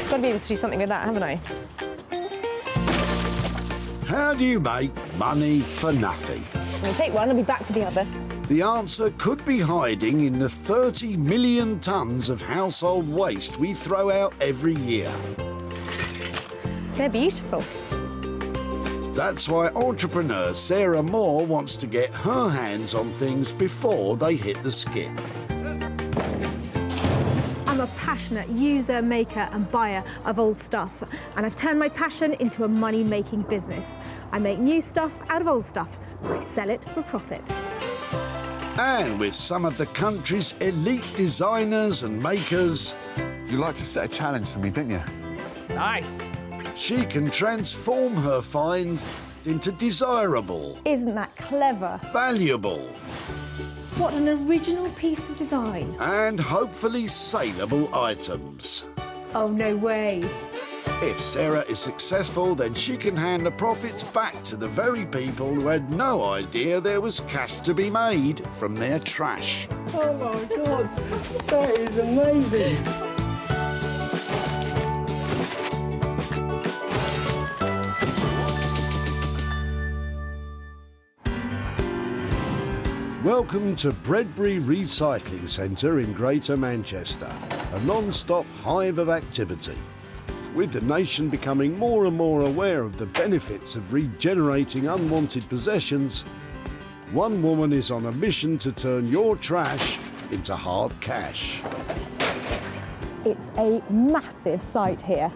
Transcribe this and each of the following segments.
Got to be able to do something with that, haven't I? How do you make money for nothing? I'm going to take one and be back for the other. The answer could be hiding in the 30 million tonnes of household waste we throw out every year. They're beautiful. That's why entrepreneur Sarah Moore wants to get her hands on things before they hit the skip. I'm a passionate user, maker and buyer of old stuff, and I've turned my passion into a money-making business. I make new stuff out of old stuff, and I sell it for profit. And with some of the country's elite designers and makers, You like to set a challenge for me, didn't you? Nice. she can transform her finds into desirable, Isn't that clever? valuable, What an original piece of design. and hopefully saleable items. Oh, no way. If Sarah is successful, then she can hand the profits back to the very people who had no idea there was cash to be made from their trash. Oh my God, that is amazing. Welcome to Bredbury Recycling Centre in Greater Manchester, a non-stop hive of activity. With the nation becoming more and more aware of the benefits of regenerating unwanted possessions, one woman is on a mission to turn your trash into hard cash. It's a massive site here.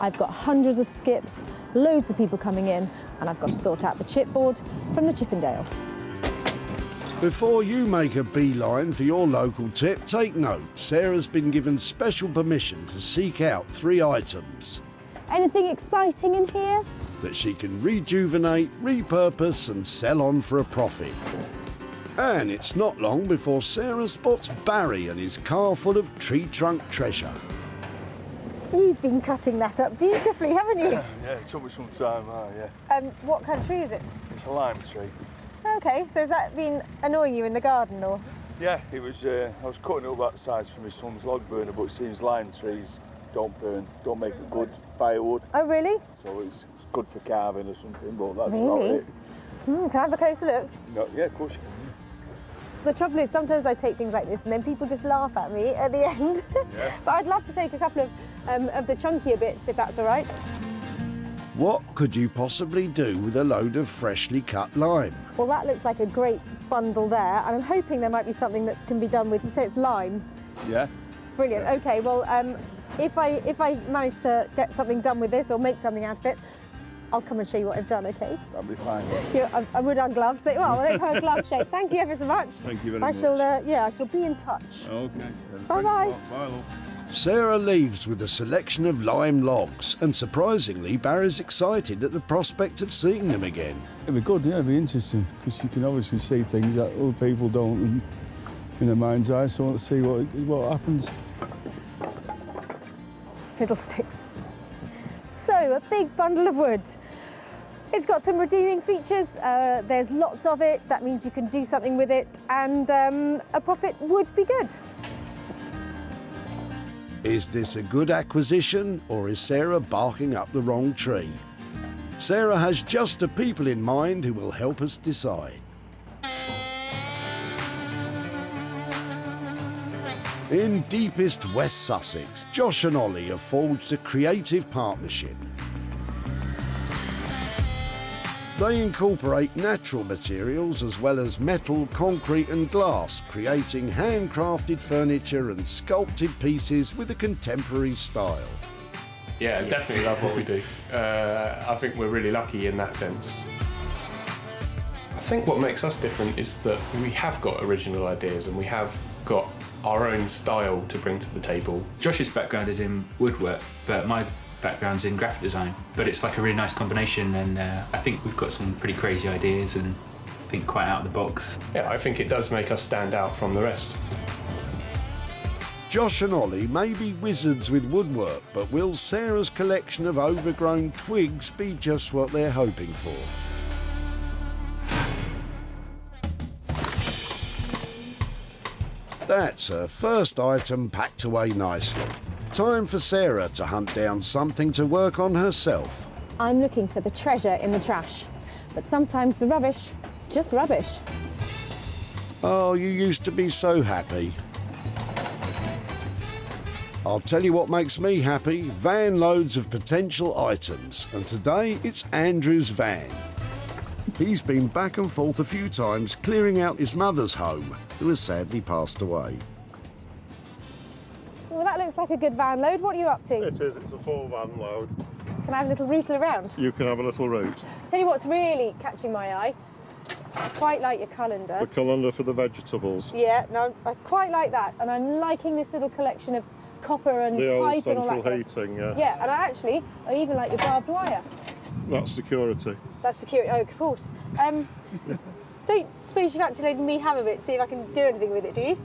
I've got hundreds of skips, loads of people coming in, and I've got to sort out the chipboard from the Chippendale. Before you make a beeline for your local tip, take note. Sarah's been given special permission to seek out 3 items Anything exciting in here? that she can rejuvenate, repurpose and sell on for a profit. And it's not long before Sarah spots Barry and his car full of tree trunk treasure. You've been cutting that up beautifully, haven't you? Yeah, it took me some time, yeah. What kind of tree is it? It's a lime tree. OK, so has that been annoying you in the garden, or? Yeah, it was. I was cutting it up that size for my son's log burner, but it seems lime trees don't burn, don't make a good firewood. Oh, really? So it's good for carving or something, but that's Really? about it. Can I have a closer look? No, yeah, of course you can. The trouble is, sometimes I take things like this and then people just laugh at me at the end. Yeah. But I'd love to take a couple of the chunkier bits, if that's all right. What could you possibly do with a load of freshly cut lime? Well, that looks like a great bundle there, and I'm hoping there might be something that can be done with, you say it's lime? Yeah. Brilliant, OK, well, if I manage to get something done with this or make something out of it, I'll come and show you what I've done, OK? That'll be fine. I would ungloved, so well, let's have a glove shake. Thank you ever so much. Thank you very I much. shall, I shall be in touch. Okay. Bye-bye. Bye, love. Sarah leaves with a selection of lime logs, and surprisingly, Barry's excited at the prospect of seeing them again. It'd be good, yeah, it'd be interesting, because you can obviously see things that other people don't in their mind's eye, so I want to see what happens. Fiddlesticks. So, a big bundle of wood. It's got some redeeming features. There's lots of it. That means you can do something with it, and a profit would be good. Is this a good acquisition, or is Sarah barking up the wrong tree? Sarah has just the people in mind who will help us decide. In deepest West Sussex, Josh and Ollie have forged a creative partnership. They incorporate natural materials as well as metal, concrete and glass, creating handcrafted furniture and sculpted pieces with a contemporary style. Yeah, definitely love what we do. I think we're really lucky in that sense. I think what makes us different is that we have got original ideas and we have got our own style to bring to the table. Josh's background is in woodwork, but my background's in graphic design. But it's like a really nice combination, and I think we've got some pretty crazy ideas and think quite out of the box. Yeah, I think it does make us stand out from the rest. Josh and Ollie may be wizards with woodwork, but will Sarah's collection of overgrown twigs be just what they're hoping for? That's her first item packed away nicely. Time for Sarah to hunt down something to work on herself. I'm looking for the treasure in the trash, but sometimes the rubbish is just rubbish. Oh, you used to be so happy. I'll tell you what makes me happy, van loads of potential items, and today it's Andrew's van. He's been back and forth a few times clearing out his mother's home, who has sadly passed away. Well, that looks like a good van load. What are you up to? It is, it's a full van load. Can I have a little rootle around? You can have a little route. Tell you what's really catching my eye. I quite like your calendar. The calendar for the vegetables. Yeah, no, I quite like that. And I'm liking this little collection of copper and The old pipe and all central that. heating, yeah. Yeah, and I even like your barbed wire. That's security. That's security, oh, of course. Don't suppose you fancy letting me have a bit, see if I can do anything with it, do you?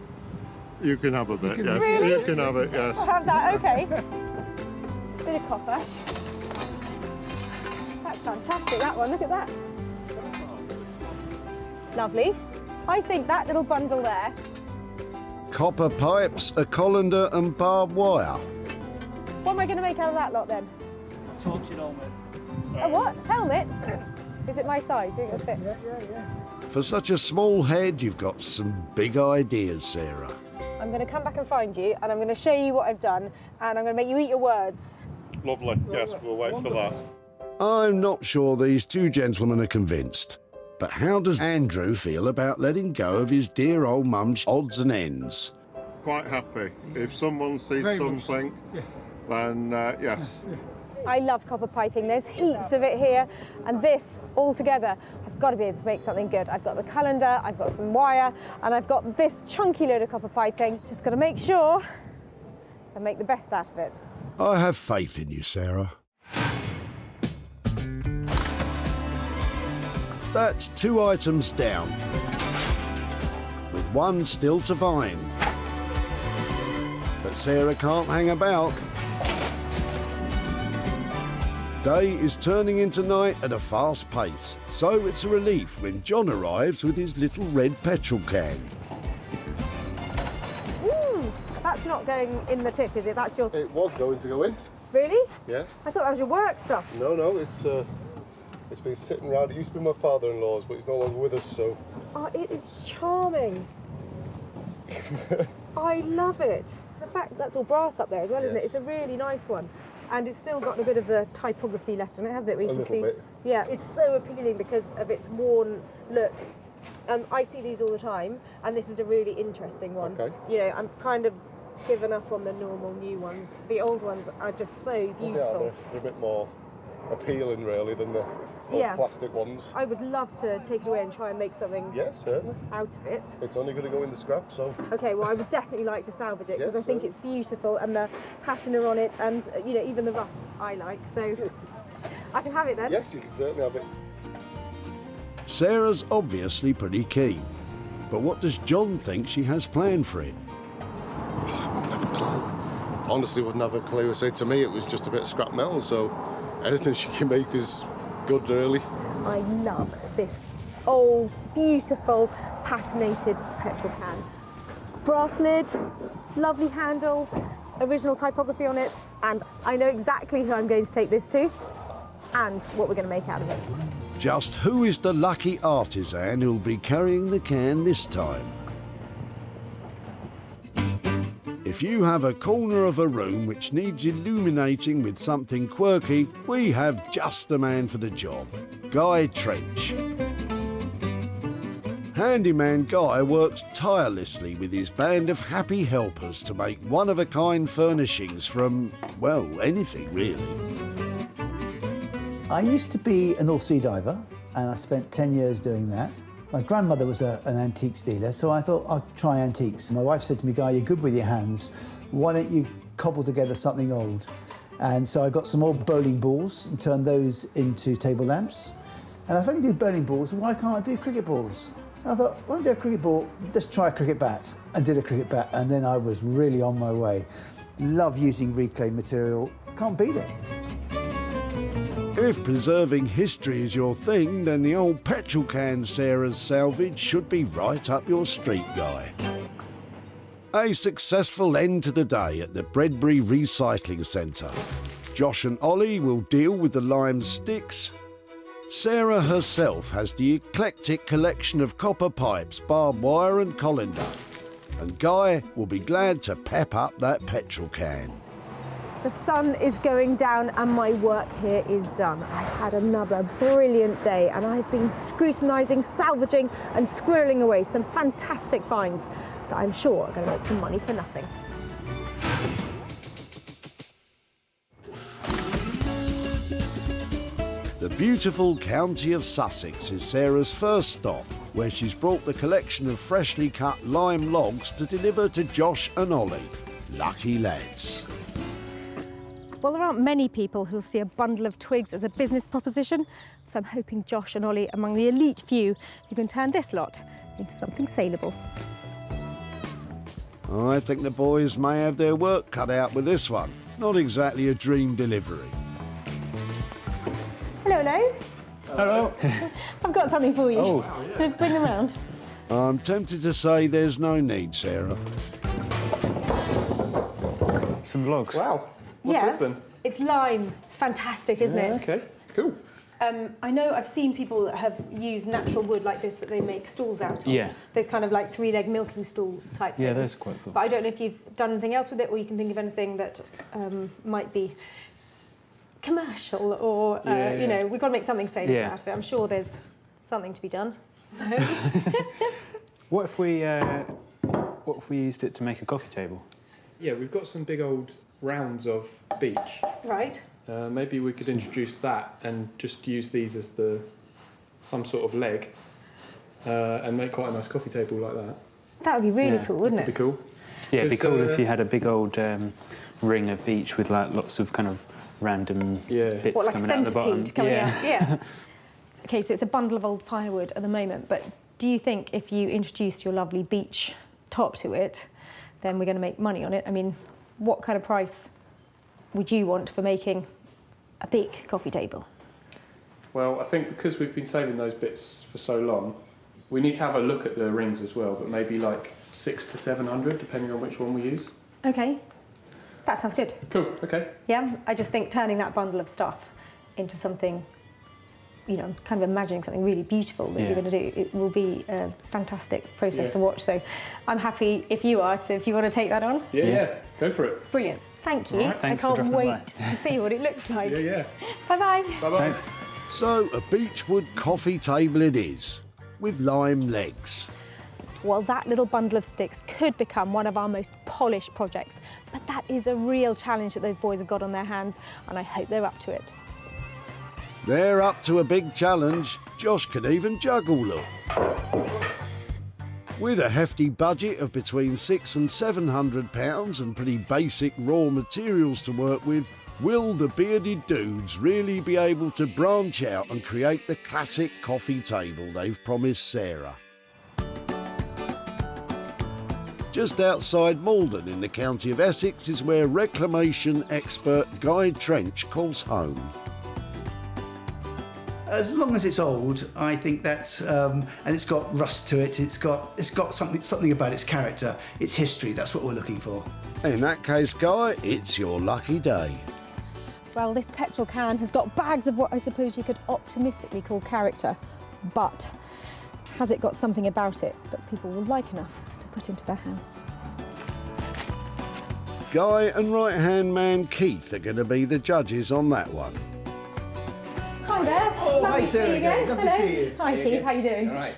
You can have a bit, yes. Really? You can have it, yes. I'll have that, okay. Bit of copper. That's fantastic, that one, look at that. Lovely. I think that little bundle there. Copper pipes, a colander and barbed wire. What am I going to make out of that lot then? Tortured helmet. A what? Helmet? Is it my size? You think it'll fit? Yeah. For such a small head, you've got some big ideas, Sarah. I'm going to come back and find you, and I'm going to show you what I've done, and I'm going to make you eat your words. Lovely, yes, we'll wait for that. I'm not sure these two gentlemen are convinced. But how does Andrew feel about letting go of his dear old mum's odds and ends? Quite happy. If someone sees something, then yes. I love copper piping. There's heaps of it here, and this all together, I've got to be able to make something good. I've got the calendar, I've got some wire, and I've got this chunky load of copper piping. Just got to make sure I make the best out of it. I have faith in you, Sarah. That's 2 items down, with 1 still to find. But Sarah can't hang about. Day is turning into night at a fast pace, so it's a relief when John arrives with his little red petrol can. That's not going in the tip, is it? That's your... It was going to go in. Really? Yeah. I thought that was your work stuff. No, it's been sitting around. It used to be my father-in-law's, but he's no longer with us, so... Oh, it is charming. I love it. The fact that's all brass up there as well, isn't it? It's a really nice one. And it's still got a bit of the typography left on it, hasn't it? Where you can see. Bit. Yeah, it's so appealing because of its worn look. I see these all the time, and this is a really interesting one. Okay. You know, I'm kind of given up on the normal new ones. The old ones are just so beautiful. They're a bit more appealing, really, than the old plastic ones. I would love to take it away and try and make something certainly. out of it. It's only going to go in the scrap, so... Okay, well, I would definitely like to salvage it because I think it's beautiful, and the patina on it, and you know, even the rust I like. So I can have it then. Yes, you can certainly have it. Sarah's obviously pretty keen, but what does John think she has planned for it? I wouldn't have a clue. Honestly, wouldn't have a clue. I say, to me, it was just a bit of scrap metal, so anything she can make is good, really. I love this old, beautiful, patinated petrol can. Brass lid, lovely handle, original typography on it, and I know exactly who I'm going to take this to and what we're going to make out of it. Just who is the lucky artisan who'll be carrying the can this time? If you have a corner of a room which needs illuminating with something quirky, we have just the man for the job, Guy Trench. Handyman Guy works tirelessly with his band of happy helpers to make one-of-a-kind furnishings from, well, anything really. I used to be a North Sea diver, and I spent 10 years doing that. My grandmother was an antiques dealer, so I thought I'd try antiques. My wife said to me, Guy, you're good with your hands. Why don't you cobble together something old? And so I got some old bowling balls and turned those into table lamps. And if I can do bowling balls, why can't I do cricket balls? And I thought, why don't I do a cricket ball? Let's try a cricket bat. And did a cricket bat, and then I was really on my way. Love using reclaimed material. Can't beat it. If preserving history is your thing, then the old petrol can Sarah's salvage should be right up your street, Guy. A successful end to the day at the Bredbury Recycling Centre. Josh and Ollie will deal with the lime sticks. Sarah herself has the eclectic collection of copper pipes, barbed wire and colander. And Guy will be glad to pep up that petrol can. The sun is going down and my work here is done. I've had another brilliant day and I've been scrutinising, salvaging and squirreling away some fantastic finds that I'm sure are going to make some money for nothing. The beautiful county of Sussex is Sarah's first stop, where she's brought the collection of freshly cut lime logs to deliver to Josh and Ollie. Lucky lads. Well, there aren't many people who'll see a bundle of twigs as a business proposition, so I'm hoping Josh and Ollie are among the elite few who can turn this lot into something saleable. I think the boys may have their work cut out with this one. Not exactly a dream delivery. Hello, hello. Hello. I've got something for you. Oh. Should I bring them round? I'm tempted to say there's no need, Sarah. Some logs. Wow. What's this then? It's lime. It's fantastic, isn't it? Okay, cool. I know I've seen people that have used natural wood like this that they make stools out of. Yeah. Those kind of like three-leg milking stool type things. Yeah, those are quite cool. But I don't know if you've done anything else with it or you can think of anything that might be commercial or, you know, we've got to make something saleable out of it. I'm sure there's something to be done. What if we used it to make a coffee table? Yeah, we've got some big old rounds of beech. Right. Maybe we could introduce that and just use these as some sort of leg and make quite a nice coffee table like that. That would be really cool, wouldn't it? That'd be cool. Yeah, it'd be cool if you had a big old ring of beech with like lots of kind of random bits like coming out the bottom. centipede coming out? Yeah. Okay, so it's a bundle of old firewood at the moment, but do you think if you introduced your lovely beech top to it, then we're going to make money on it? I mean, what kind of price would you want for making a big coffee table? Well, I think because we've been saving those bits for so long, we need to have a look at the rings as well, but maybe like 600 to 700, depending on which one we use. Okay, that sounds good. Cool, okay. Yeah, I just think turning that bundle of stuff into something, you know, kind of imagining something really beautiful that you're going to do, it will be a fantastic process to watch. So I'm happy if you want to take that on. Yeah, go for it. Brilliant. Thank you. Right, I can't wait to see what it looks like. Yeah. Bye-bye. Bye-bye. So, a beechwood coffee table it is, with lime legs. Well, that little bundle of sticks could become one of our most polished projects, but that is a real challenge that those boys have got on their hands, and I hope they're up to it. They're up to a big challenge. Josh can even juggle, look. With a hefty budget of between £600 and £700 and pretty basic raw materials to work with, will the bearded dudes really be able to branch out and create the classic coffee table they've promised Sarah? Just outside Malden in the county of Essex is where reclamation expert Guy Trench calls home. As long as it's old, I think that's, and it's got rust to it, it's got something about its character, its history, that's what we're looking for. In that case, Guy, it's your lucky day. Well, this petrol can has got bags of what I suppose you could optimistically call character, but has it got something about it that people will like enough to put into their house? Guy and right-hand man Keith are going to be the judges on that one. Hi there. Oh, Lovely hi, Sarah. to see you again. Lovely to see you. Hi, Keith. How you doing? All right.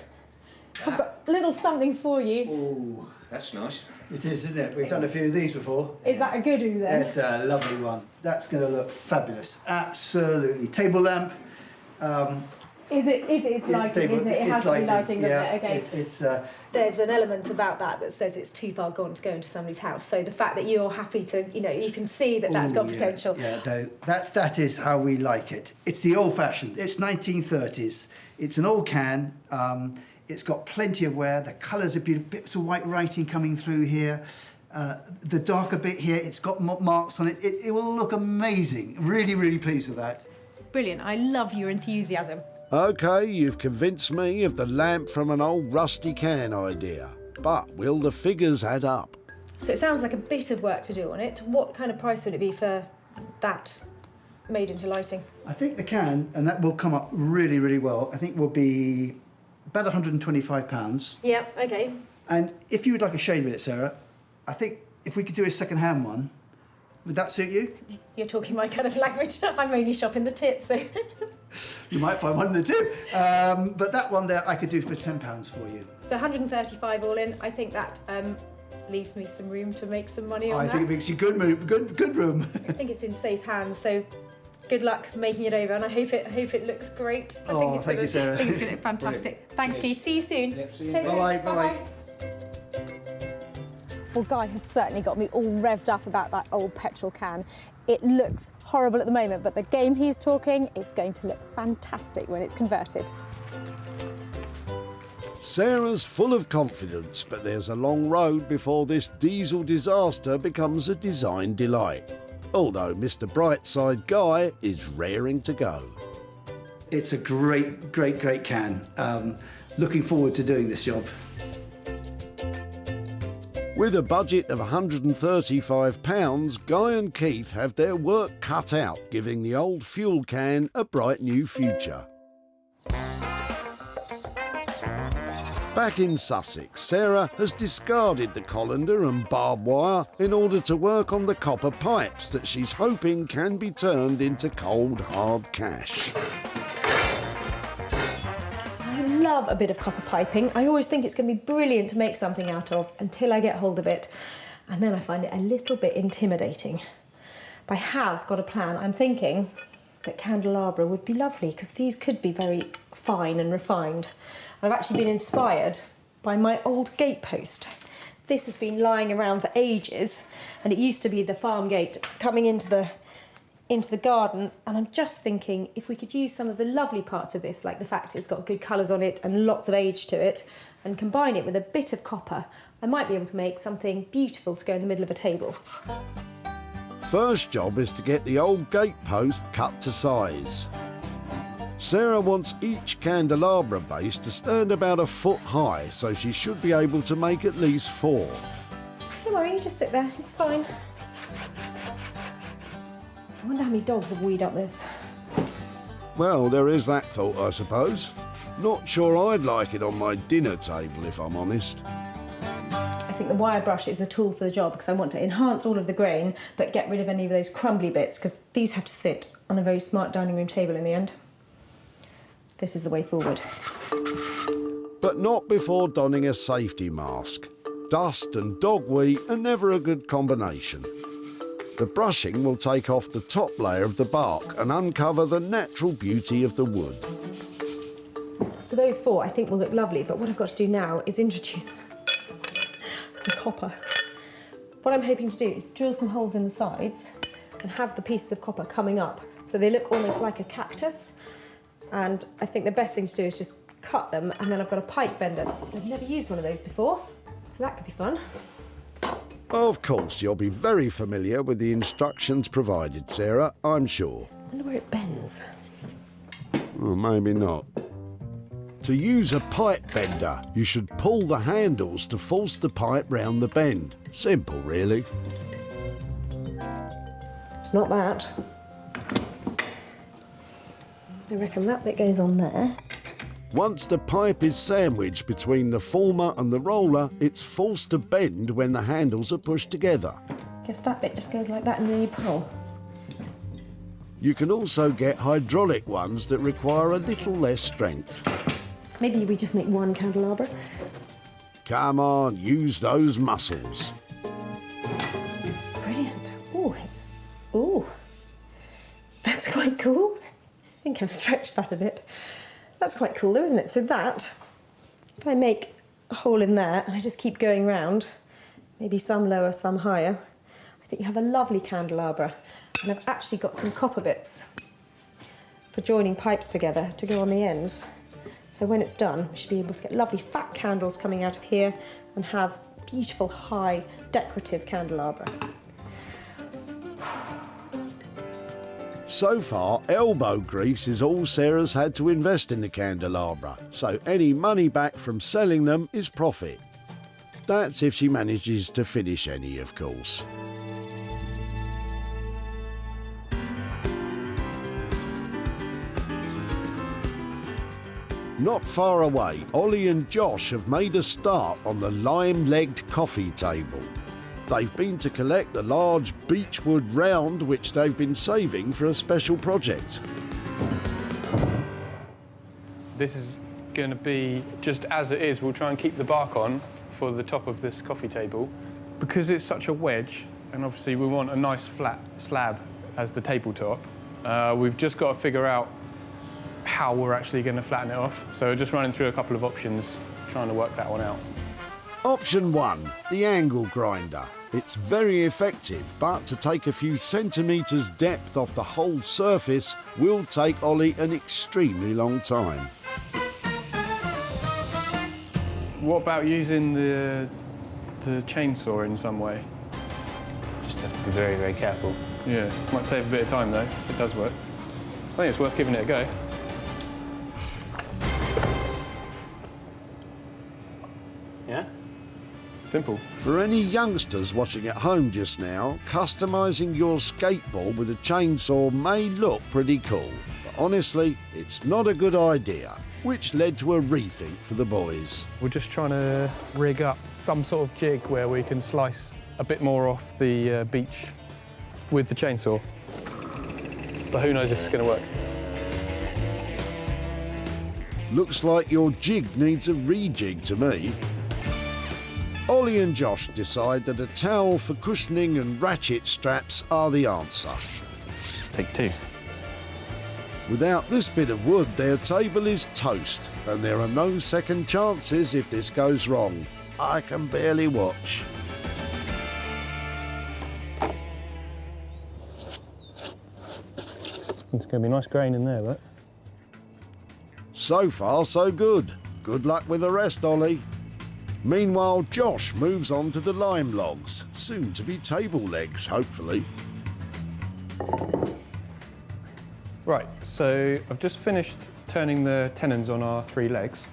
I've got a little something for you. Oh, that's nice. It is, isn't it? We've done a few of these before. Is that a goodoo then? It's a lovely one. That's going to look fabulous. Absolutely. Table lamp. It's lighting, isn't it? It has to be lighting, doesn't it? Okay. It's There's an element about that says it's too far gone to go into somebody's house. So the fact that you're happy to, you know, you can see that that's got potential. Yeah, that is how we like it. It's the old-fashioned. It's 1930s. It's an old can. It's got plenty of wear. The colours are beautiful. Bits of white writing coming through here. The darker bit here, it's got marks on it. It will look amazing. Really, really pleased with that. Brilliant. I love your enthusiasm. OK, you've convinced me of the lamp from an old rusty can idea. But will the figures add up? So it sounds like a bit of work to do on it. What kind of price would it be for that made into lighting? I think the can, and that will come up really, really well, I think will be about £125. Yeah, okay. And if you would like a shade with it, Sarah, I think if we could do a second-hand one, would that suit you? You're talking my kind of language. I'm only shopping the tip, so... You might find one in the tip. But that one there I could do for £10 for you. So 135 all in. I think that leaves me some room to make some money on that. I think it makes you good room. I think it's in safe hands, so good luck making it over, and I hope it looks great. I think it's thank you, Sarah. I think it's going to look fantastic. Thanks, Keith. See you soon. Yep, see you. Take care. Bye-bye. Bye-bye. Well, Guy has certainly got me all revved up about that old petrol can. It looks horrible at the moment, but the game he's talking, it's going to look fantastic when it's converted. Sarah's full of confidence, but there's a long road before this diesel disaster becomes a design delight. Although Mr. Brightside Guy is raring to go. It's a great can. Looking forward to doing this job. With a budget of £135, Guy and Keith have their work cut out, giving the old fuel can a bright new future. Back in Sussex, Sarah has discarded the colander and barbed wire in order to work on the copper pipes that she's hoping can be turned into cold, hard cash. I love a bit of copper piping. I always think it's going to be brilliant to make something out of until I get hold of it. And then I find it a little bit intimidating. But I have got a plan. I'm thinking that candelabra would be lovely because these could be very fine and refined. I've actually been inspired by my old gatepost. This has been lying around for ages, and it used to be the farm gate coming into the garden, and I'm just thinking if we could use some of the lovely parts of this, like the fact it's got good colours on it and lots of age to it, and combine it with a bit of copper, I might be able to make something beautiful to go in the middle of a table. First job is to get the old gatepost cut to size. Sarah wants each candelabra base to stand about a foot high, so she should be able to make at least 4. Don't worry, you just sit there, it's fine. I wonder how many dogs have weed up this. Well, there is that thought, I suppose. Not sure I'd like it on my dinner table, if I'm honest. I think the wire brush is a tool for the job because I want to enhance all of the grain but get rid of any of those crumbly bits because these have to sit on a very smart dining room table in the end. This is the way forward. But not before donning a safety mask. Dust and dog wee are never a good combination. The brushing will take off the top layer of the bark and uncover the natural beauty of the wood. So those 4 I think will look lovely, but what I've got to do now is introduce the copper. What I'm hoping to do is drill some holes in the sides and have the pieces of copper coming up so they look almost like a cactus. And I think the best thing to do is just cut them, and then I've got a pipe bender. I've never used one of those before, so that could be fun. Of course, you'll be very familiar with the instructions provided, Sarah, I'm sure. I wonder where it bends. Or maybe not. To use a pipe bender, you should pull the handles to force the pipe round the bend. Simple, really. It's not that. I reckon that bit goes on there. Once the pipe is sandwiched between the former and the roller, it's forced to bend when the handles are pushed together. Guess that bit just goes like that and then you pull. You can also get hydraulic ones that require a little less strength. Maybe we just make one candelabra. Come on, use those muscles. Brilliant. Ooh, that's quite cool. I think I've stretched that a bit. That's quite cool though, isn't it? So that, if I make a hole in there and I just keep going round, maybe some lower, some higher, I think you have a lovely candelabra. And I've actually got some copper bits for joining pipes together to go on the ends. So when it's done, we should be able to get lovely fat candles coming out of here and have beautiful, high, decorative candelabra. So far, elbow grease is all Sarah's had to invest in the candelabra, so any money back from selling them is profit. That's if she manages to finish any, of course. Not far away, Ollie and Josh have made a start on the lime-legged coffee table. They've been to collect the large beechwood round which they've been saving for a special project. This is going to be just as it is. We'll try and keep the bark on for the top of this coffee table. Because it's such a wedge, and obviously we want a nice flat slab as the tabletop, we've just got to figure out how we're actually going to flatten it off. So we're just running through a couple of options, trying to work that one out. Option 1, the angle grinder. It's very effective, but to take a few centimetres depth off the whole surface will take Ollie an extremely long time. What about using the chainsaw in some way? Just have to be very, very careful. Yeah, might save a bit of time though, if it does work. I think it's worth giving it a go. Yeah? Simple. For any youngsters watching at home just now, customising your skateboard with a chainsaw may look pretty cool, but honestly, it's not a good idea, which led to a rethink for the boys. We're just trying to rig up some sort of jig where we can slice a bit more off the beech with the chainsaw. But who knows if it's going to work. Looks like your jig needs a rejig to me. Ollie and Josh decide that a towel for cushioning and ratchet straps are the answer. Take two. Without this bit of wood, their table is toast, and there are no second chances if this goes wrong. I can barely watch. It's going to be a nice grain in there, look. So far, so good. Good luck with the rest, Ollie. Meanwhile, Josh moves on to the lime logs, soon to be table legs, hopefully. Right, so I've just finished turning the tenons on our 3 legs.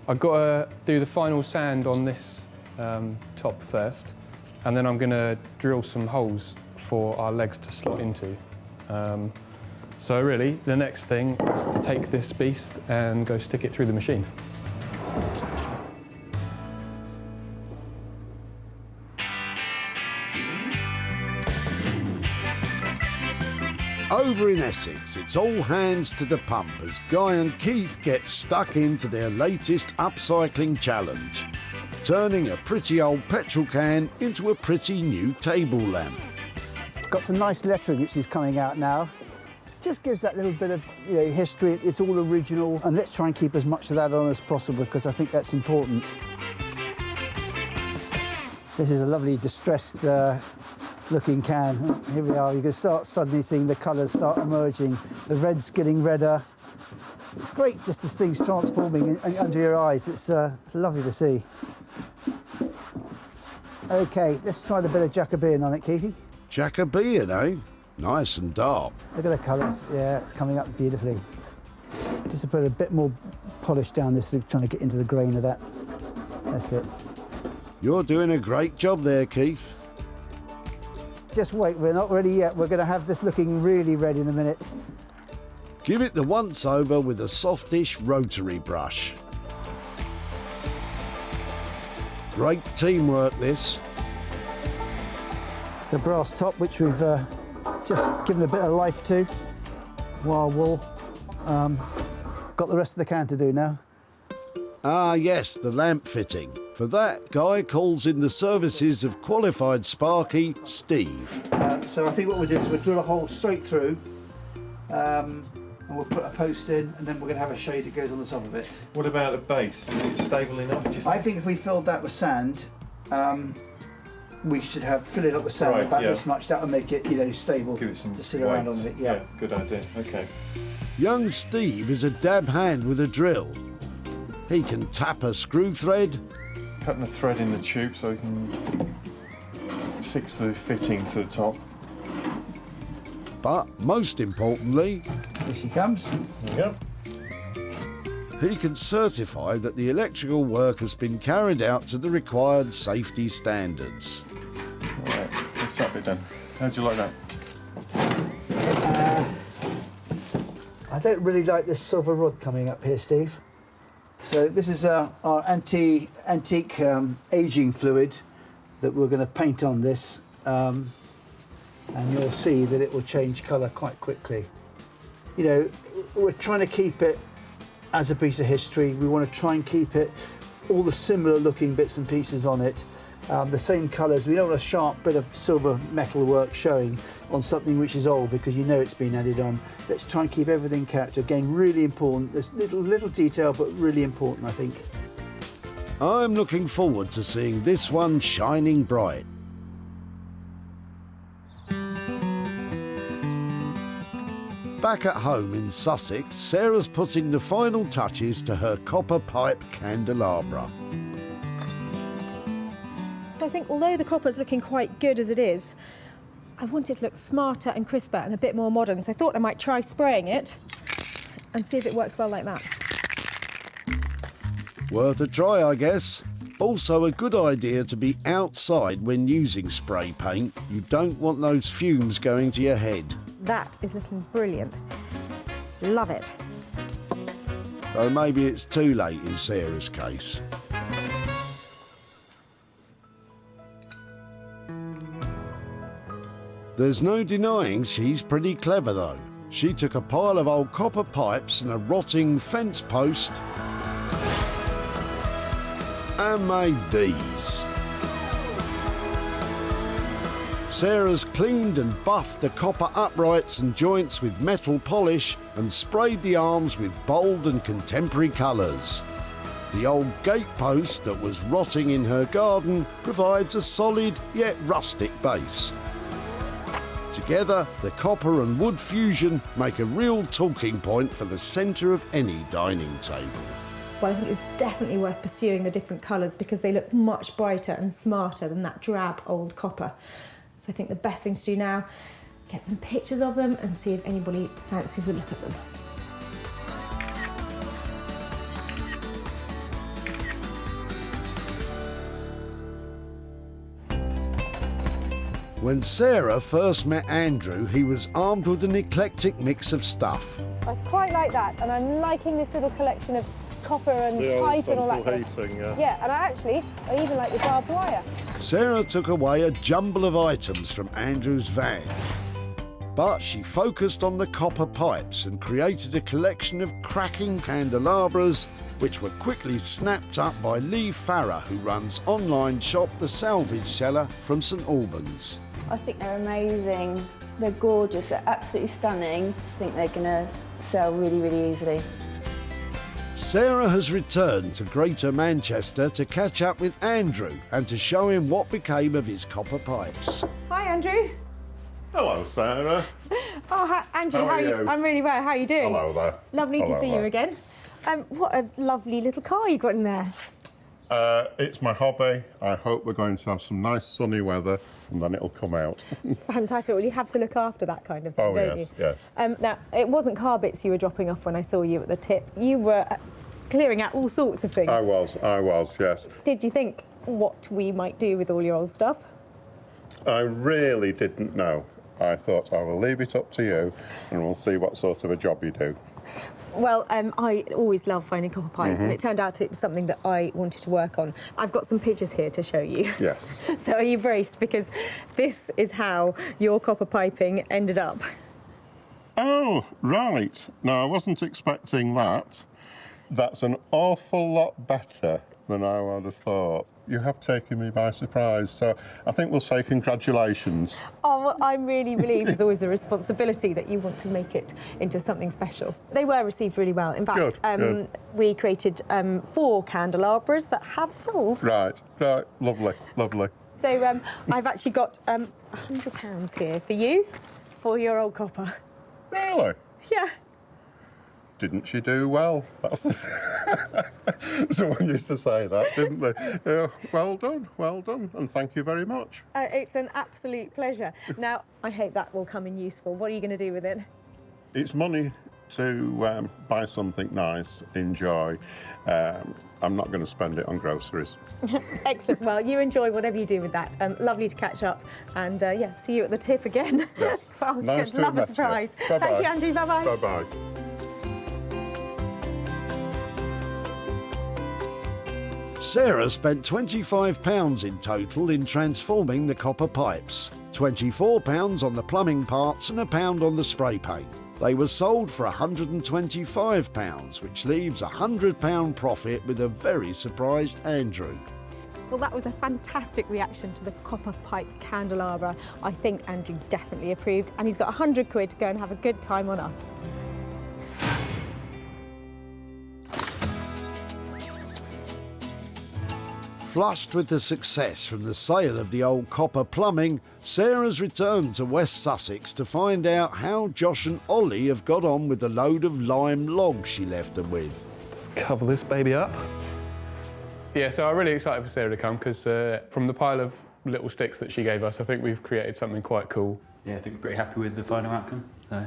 I've got to do the final sand on this top first, and then I'm going to drill some holes for our legs to slot into. So really, the next thing is to take this beast and go stick it through the machine. Over in Essex, it's all hands to the pump as Guy and Keith get stuck into their latest upcycling challenge, turning a pretty old petrol can into a pretty new table lamp. Got some nice lettering which is coming out now. Just gives that little bit of history. It's all original, and let's try and keep as much of that on as possible because I think that's important. This is a lovely distressed looking can. Here we are. You can start suddenly seeing the colours start emerging. The red's getting redder. It's great just as things transforming under your eyes. It's lovely to see. Okay, let's try the bit of Jacobean on it, Keithy. Jacobean, eh? Nice and dark. Look at the colours. Yeah, it's coming up beautifully. Just to put a bit more polish down this, trying to get into the grain of that. That's it. You're doing a great job there, Keith. Just wait, we're not ready yet. We're going to have this looking really red in a minute. Give it the once over with a softish rotary brush. Great teamwork, this. The brass top, which we've just given a bit of life to, while wool. Got the rest of the can to do now. Ah yes, the lamp fitting. For that, Guy calls in the services of qualified sparky, Steve. So I think what we'll do is we'll drill a hole straight through, and we'll put a post in, and then we're going to have a shade that goes on the top of it. What about the base? Is it stable enough, do you think? I think if we filled that with sand, we should fill it up with sand about this much. That will make it, stable. Give it some to sit weight. around on it. Yeah, good idea. Okay. Young Steve is a dab hand with a drill. He can tap a screw thread. Cutting a thread in the tube so we can fix the fitting to the top. But most importantly, here she comes. There we go. he can certify that the electrical work has been carried out to the required safety standards. Right, that's that bit done. How'd you like that? I don't really like this silver rod coming up here, Steve. So this is our antique aging fluid that we're going to paint on this, and you'll see that it will change colour quite quickly. You know, we're trying to keep it as a piece of history. We want to try and keep it, all the similar looking bits and pieces on it, the same colours. We don't want a sharp bit of silver metal work showing on something which is old, because you know it's been added on. Let's try and keep everything character. Again, really important. There's little detail, but really important, I think. I'm looking forward to seeing this one shining bright. Back at home in Sussex, Sarah's putting the final touches to her copper pipe candelabra. So I think although the copper's looking quite good as it is, I want it to look smarter and crisper and a bit more modern. So I thought I might try spraying it and see if it works well like that. Worth a try, I guess. Also a good idea to be outside when using spray paint. You don't want those fumes going to your head. That is looking brilliant. Love it. Though maybe it's too late in Sarah's case. There's no denying she's pretty clever though. She took a pile of old copper pipes and a rotting fence post and made these. Sarah's cleaned and buffed the copper uprights and joints with metal polish and sprayed the arms with bold and contemporary colours. The old gatepost that was rotting in her garden provides a solid yet rustic base. Together, the copper and wood fusion make a real talking point for the centre of any dining table. Well, I think it's definitely worth pursuing the different colours because they look much brighter and smarter than that drab old copper. So I think the best thing to do now, get some pictures of them and see if anybody fancies a look at them. When Sarah first met Andrew, he was armed with an eclectic mix of stuff. I quite like that, and I'm liking this little collection of copper and pipe and all that kind of heating, yeah. Yeah, and I even like the barbed wire. Sarah took away a jumble of items from Andrew's van. But she focused on the copper pipes and created a collection of cracking candelabras which were quickly snapped up by Lee Farrer, who runs online shop The Salvage Seller from St Albans. I think they're amazing. They're gorgeous, they're absolutely stunning. I think they're going to sell really, really easily. Sarah has returned to Greater Manchester to catch up with Andrew and to show him what became of his copper pipes. Hi, Andrew. Hello, Sarah. Oh, hi, Andrew, How are you? I'm really well. How are you doing? Hello there. Lovely to see you again. What a lovely little car you've got in there. It's my hobby. I hope we're going to have some nice sunny weather and then it'll come out. Fantastic. Well, you have to look after that kind of thing, don't you? Yes. Now, it wasn't car bits you were dropping off when I saw you at the tip. You were clearing out all sorts of things. I was, yes. Did you think what we might do with all your old stuff? I really didn't know. I thought I will leave it up to you and we'll see what sort of a job you do. Well, I always love finding copper pipes, and it turned out it was something that I wanted to work on. I've got some pictures here to show you. Yes. So are you braced? Because this is how your copper piping ended up. Oh, right. No, I wasn't expecting that. That's an awful lot better than I would have thought. You have taken me by surprise, so I think we'll say congratulations. Oh, well, I'm really relieved. There's always the responsibility that you want to make it into something special. They were received really well. In fact, Good. We created 4 candelabras that have sold. Right, lovely. So I've actually got £100 here for you, for your old copper. Really? Yeah. Didn't she do well? That's someone used to say that, didn't they? Well done, and thank you very much. It's an absolute pleasure. Now, I hope that will come in useful. What are you going to do with it? It's money to buy something nice, enjoy. I'm not going to spend it on groceries. Excellent. Well, you enjoy whatever you do with that. Lovely to catch up, and yeah, see you at the tip again. Yeah. Well, Nice good. to Love a have met you. surprise. Bye-bye. Thank you, Andrew. Bye-bye. Bye-bye. Sarah spent £25 in total in transforming the copper pipes, £24 on the plumbing parts and £1 on the spray paint. They were sold for £125, which leaves £100 profit with a very surprised Andrew. Well, that was a fantastic reaction to the copper pipe candelabra. I think Andrew definitely approved, and he's got £100 to go and have a good time on us. Flushed with the success from the sale of the old copper plumbing, Sarah's returned to West Sussex to find out how Josh and Ollie have got on with the load of lime logs she left them with. Let's cover this baby up. Yeah, so I'm really excited for Sarah to come because from the pile of little sticks that she gave us, I think we've created something quite cool. Yeah, I think we're pretty happy with the final outcome. So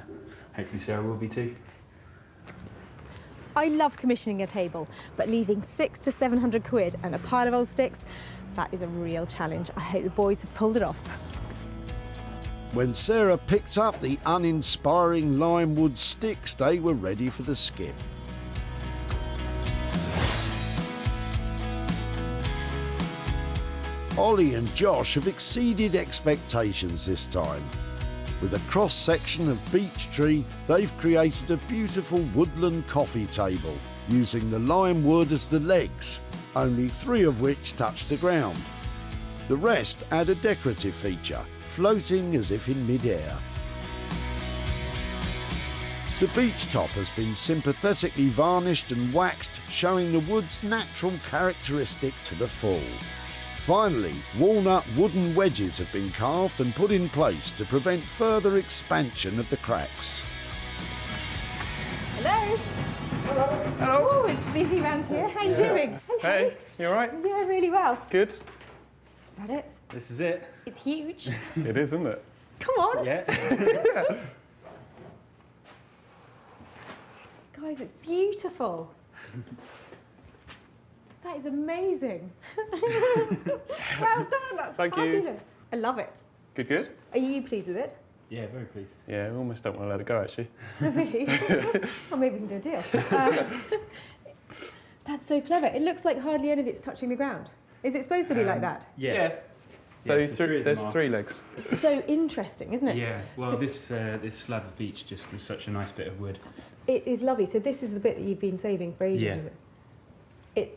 hopefully Sarah will be too. I love commissioning a table, but leaving £600 to £700 and a pile of old sticks, that is a real challenge. I hope the boys have pulled it off. When Sarah picked up the uninspiring lime wood sticks, they were ready for the skip. Ollie and Josh have exceeded expectations this time. With a cross-section of beech tree, they've created a beautiful woodland coffee table, using the lime wood as the legs, only 3 of which touch the ground. The rest add a decorative feature, floating as if in mid-air. The beech top has been sympathetically varnished and waxed, showing the wood's natural characteristic to the full. Finally, walnut wooden wedges have been carved and put in place to prevent further expansion of the cracks. Hello. Hello. Oh, it's busy around here. How are you doing? Hello. Hey, you all right? Yeah, really well. Good. Is that it? This is it. It's huge. It is, isn't it? Come on. Yeah. Guys, it's beautiful. That is amazing. Well done, that's Thank you. fabulous. I love it. Good, good. Are you pleased with it? Yeah, very pleased. Yeah, we almost don't want to let it go, actually. Oh, really? Well, maybe we can do a deal. That's so clever. It looks like hardly any of it's touching the ground. Is it supposed to be like that? Yeah. So, Yeah, so 3 of them there's are. 3 legs. It's so interesting, isn't it? Yeah. Well, So- this slab of beech just was such a nice bit of wood. It is lovely. So this is the bit that you've been saving for ages, Yeah. is it?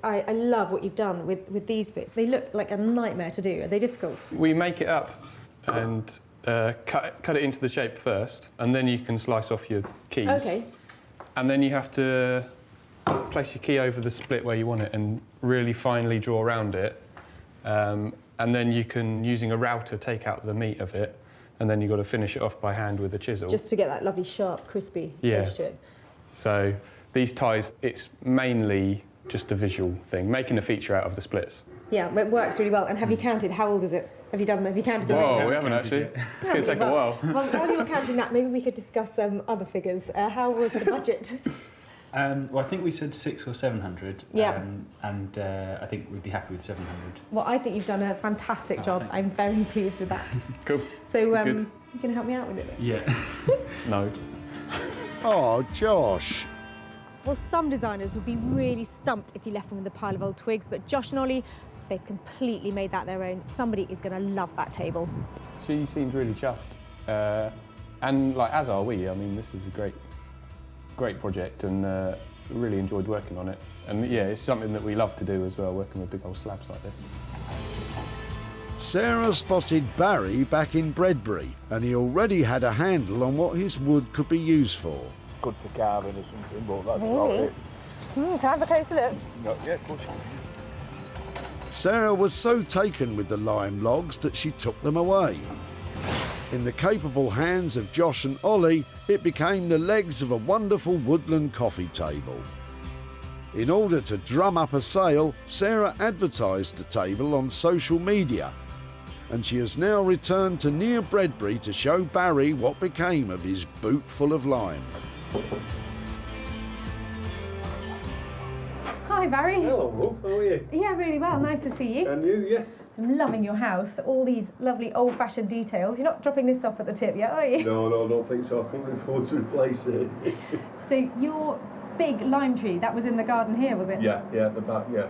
I love what you've done with these bits. They look like a nightmare to do. Are they difficult? We make it up and cut it into the shape first, and then you can slice off your keys. Okay. And then you have to place your key over the split where you want it and really finely draw around it. And then you can, using a router, take out the meat of it, and then you've got to finish it off by hand with a chisel. Just to get that lovely, sharp, crispy edge to it. So these ties, it's mainly just a visual thing, making a feature out of the splits. Yeah, it works really well. And have you counted? How old is it? Have you counted the Whoa, rings? we haven't actually. It's going to take a while. Well, while you were counting that, maybe we could discuss other figures. How was the budget? Well, I think we said 600 or 700. Yeah. And I think we'd be happy with 700. Well, I think you've done a fantastic job. thank I'm very pleased with that. Cool. So, Good. you can help me out with it then? Yeah. No. Oh, Josh. Well, some designers would be really stumped if you left them with a pile of old twigs, but Josh and Ollie, they've completely made that their own. Somebody is going to love that table. She seems really chuffed. And like, as are we. I mean, this is a great project, and really enjoyed working on it. And yeah, it's something that we love to do as well, working with big old slabs like this. Sarah spotted Barry back in Bredbury, and he already had a handle on what his wood could be used for. Good for carving or something, but that's Really? about it. Can I have a closer look? No, yeah, of course you can. Sarah was so taken with the lime logs that she took them away. In the capable hands of Josh and Ollie, it became the legs of a wonderful woodland coffee table. In order to drum up a sale, Sarah advertised the table on social media, and she has now returned to near Bredbury to show Barry what became of his boot full of lime. Hi, Barry. Hello, Wolf. How are you? Yeah, really well. Nice to see you. And you, yeah. I'm loving your house. All these lovely old-fashioned details. You're not dropping this off at the tip yet, are you? No, I don't think so. I can't afford to replace it. So your big lime tree, that was in the garden here, was it? Yeah, at the back, yeah.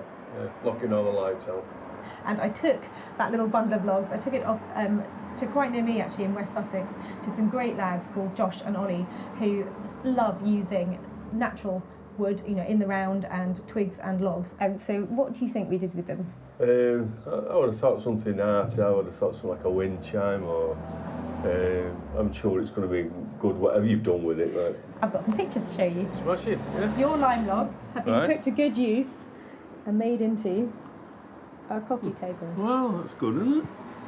Blocking all the lights out. And I took that little bundle of logs, I took it off to quite near me actually in West Sussex, to some great lads called Josh and Ollie who love using natural wood, you know, in the round and twigs and logs. So what do you think we did with them? I would have thought something arty. I would have thought something like a wind chime, or I'm sure it's going to be good, whatever you've done with it. Right? I've got some pictures to show you. Smashing, yeah. Your lime logs have been Right. put to good use and made into a coffee table. Well, that's good, isn't it?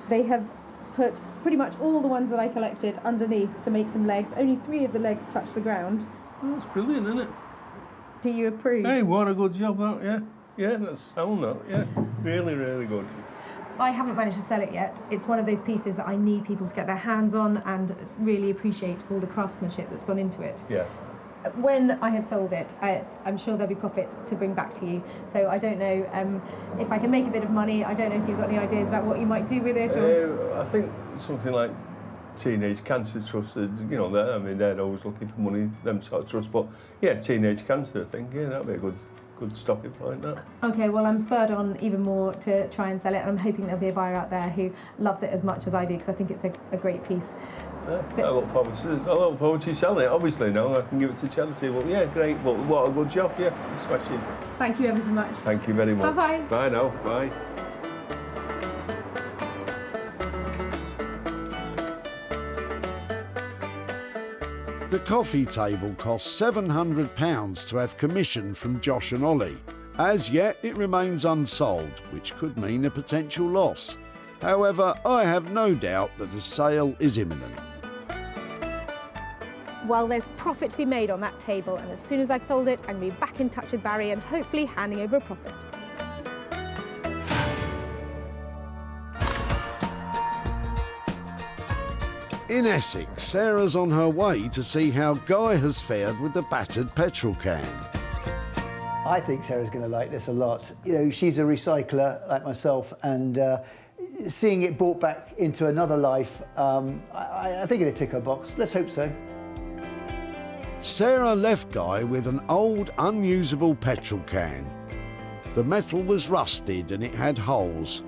They have put pretty much all the ones that I collected underneath to make some legs. Only 3 of the legs touch the ground. Well, that's brilliant, isn't it? Do you approve? Hey, what a good job, that, yeah. Yeah, that's sound, that, yeah. Really, really good. I haven't managed to sell it yet. It's one of those pieces that I need people to get their hands on and really appreciate all the craftsmanship that's gone into it. Yeah. When I have sold it, I'm sure there'll be profit to bring back to you. So I don't know if I can make a bit of money. I don't know if you've got any ideas about what you might do with it. Or... I think something like Teenage Cancer Trust, you know, they're always looking for money, them sort of trusts. But yeah, Teenage Cancer, I think, yeah, that'd be a good stopping point, that. Okay, well, I'm spurred on even more to try and sell it, and I'm hoping there'll be a buyer out there who loves it as much as I do, because I think it's a great piece. I look forward to you selling it. Obviously, now I can give it to charity. Well, yeah, great. Well, what a good job, yeah. Smashing. Thank you ever so much. Thank you very much. Bye-bye. Bye now. Bye. The coffee table cost £700 to have commissioned from Josh and Ollie. As yet, it remains unsold, which could mean a potential loss. However, I have no doubt that a sale is imminent. Well, there's profit to be made on that table, and as soon as I've sold it, I'm going to be back in touch with Barry and hopefully handing over a profit. In Essex, Sarah's on her way to see how Guy has fared with the battered petrol can. I think Sarah's going to like this a lot. You know, she's a recycler like myself, and seeing it brought back into another life, I think it'll tick her box. Let's hope so. Sarah left Guy with an old, unusable petrol can. The metal was rusted and it had holes,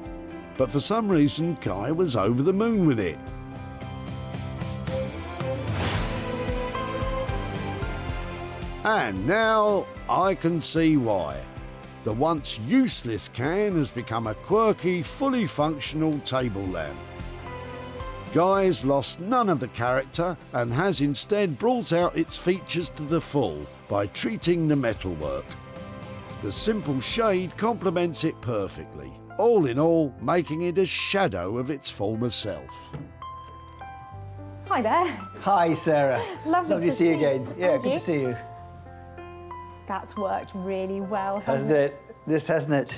but for some reason Guy was over the moon with it. And now I can see why. The once useless can has become a quirky, fully functional table lamp. Guy's lost none of the character and has instead brought out its features to the full by treating the metalwork. The simple shade complements it perfectly, all in all making it a shadow of its former self. Hi there. Hi, Sarah. Lovely to see you again. Yeah, And good you? to see you. That's worked really well, Hasn't it? This hasn't it?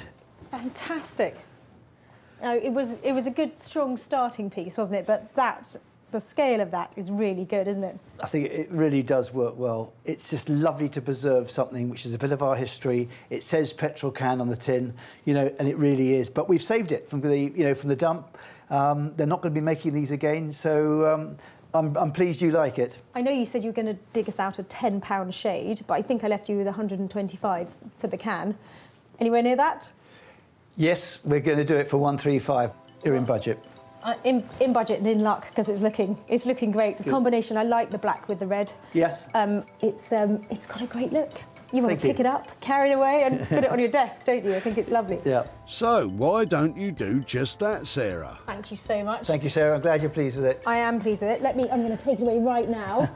Fantastic. No, it was a good, strong starting piece, wasn't it? But the scale of that is really good, isn't it? I think it really does work well. It's just lovely to preserve something which is a bit of our history. It says petrol can on the tin, you know, and it really is. But we've saved it from the dump. They're not going to be making these again, so I'm pleased you like it. I know you said you were going to dig us out a £10 shade, but I think I left you with 125 for the can. Anywhere near that? Yes, we're going to do it for 135. You're in budget. In budget and in luck, because it's looking great. The combination, I like the black with the red. Yes. It's got a great look. You want Thank to pick you. it up, carry it away, and put it on your desk, don't you? I think it's lovely. Yeah. So why don't you do just that, Sarah? Thank you so much. Thank you, Sarah. I'm glad you're pleased with it. I am pleased with it. I'm going to take it away right now.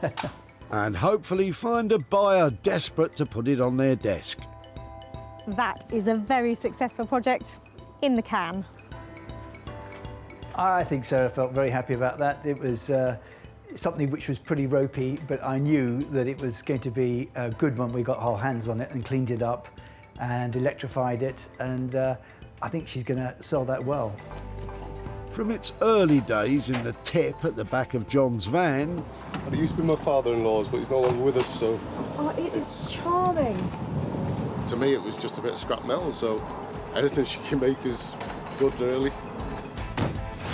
And hopefully find a buyer desperate to put it on their desk. That is a very successful project in the can. I think Sarah felt very happy about that. It was something which was pretty ropey, but I knew that it was going to be good when we got our hands on it and cleaned it up and electrified it, and I think she's going to sell that well. From its early days in the tip at the back of John's van... It used to be my father-in-law's, but he's no longer with us, so... Oh, it is charming. to me it was just a bit of scrap metal, so anything she can make is good, really.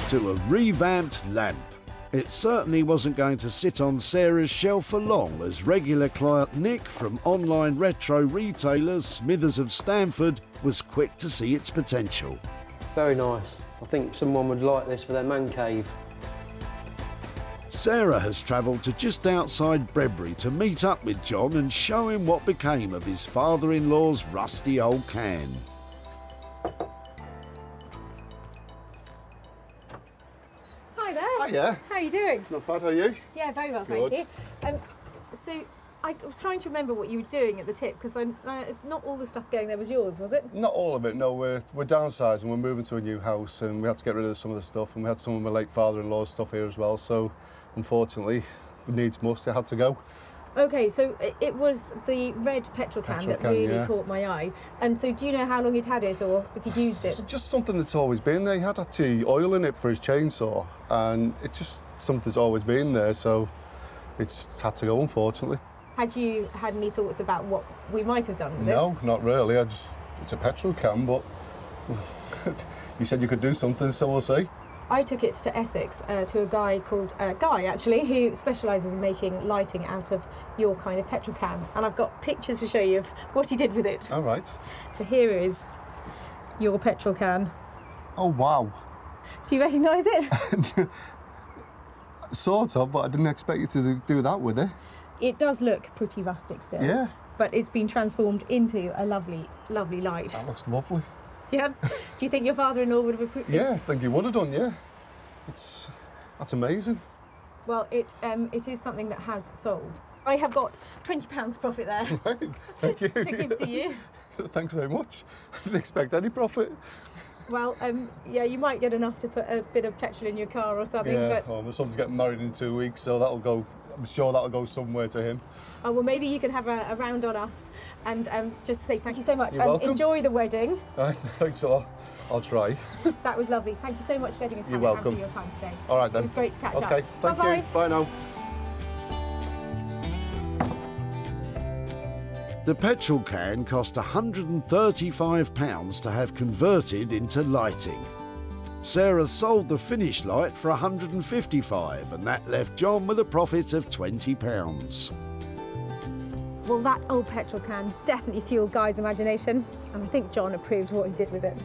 To a revamped lamp. It certainly wasn't going to sit on Sarah's shelf for long, as regular client Nick from online retro retailers Smithers of Stamford was quick to see its potential. Very nice. I think someone would like this for their man cave. Sarah has travelled to just outside Bredbury to meet up with John and show him what became of his father-in-law's rusty old can. Hi there. Hiya. How are you doing? Not bad, how are you? Yeah, very well, Good. thank you. So I was trying to remember what you were doing at the tip, because not all the stuff going there was yours, was it? Not all of it, no. We're downsizing, we're moving to a new house and we had to get rid of some of the stuff, and we had some of my late father-in-law's stuff here as well, so unfortunately, needs must, it had to go. Okay, so it was the red petrol can that really caught my eye. And so do you know how long you'd had it, or if you'd used it? It's just something that's always been there. He had actually oil in it for his chainsaw, and it's just something that's always been there, so it's had to go, unfortunately. Had you had any thoughts about what we might have done with it? No, not really. It's a petrol can, but you said you could do something, so we'll see. I took it to Essex, to a guy called Guy, actually, who specialises in making lighting out of your kind of petrol can. And I've got pictures to show you of what he did with it. All right. So here is your petrol can. Oh, wow. Do you recognise it? Sort of, but I didn't expect you to do that with it. It does look pretty rustic still. Yeah. But it's been transformed into a lovely, lovely light. That looks lovely. Yeah. Do you think your father-in-law would have approved? Yeah, I think he would have done, yeah. That's amazing. Well, it is something that has sold. I have got £20 profit there. Right, thank you. To give to you. Thanks very much. I didn't expect any profit. Well, yeah, you might get enough to put a bit of petrol in your car or something. Yeah, But well, my son's getting married in 2 weeks, so I'm sure that'll go somewhere to him. oh, well, maybe you can have a round on us and just say thank you so much. You're welcome. Enjoy the wedding. Thanks a lot. I'll try. That was lovely. Thank you so much for letting us You're have welcome. for your time today. All right then. It was great to catch up. Okay, thank Bye-bye. you. Bye now. The petrol can cost £135 to have converted into lighting. Sarah sold the finished light for £155, and that left John with a profit of £20. Well, that old petrol can definitely fueled Guy's imagination, and I think John approved what he did with it.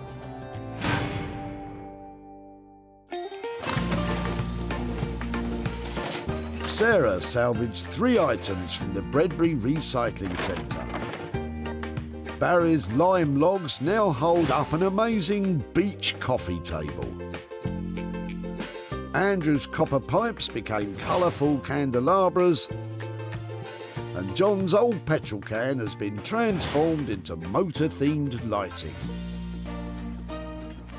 Sarah salvaged 3 items from the Bredbury Recycling Centre. Barry's lime logs now hold up an amazing beach coffee table. Andrew's copper pipes became colourful candelabras, and John's old petrol can has been transformed into motor-themed lighting.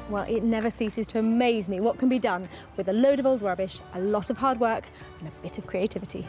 Well, it never ceases to amaze me what can be done with a load of old rubbish, a lot of hard work and a bit of creativity.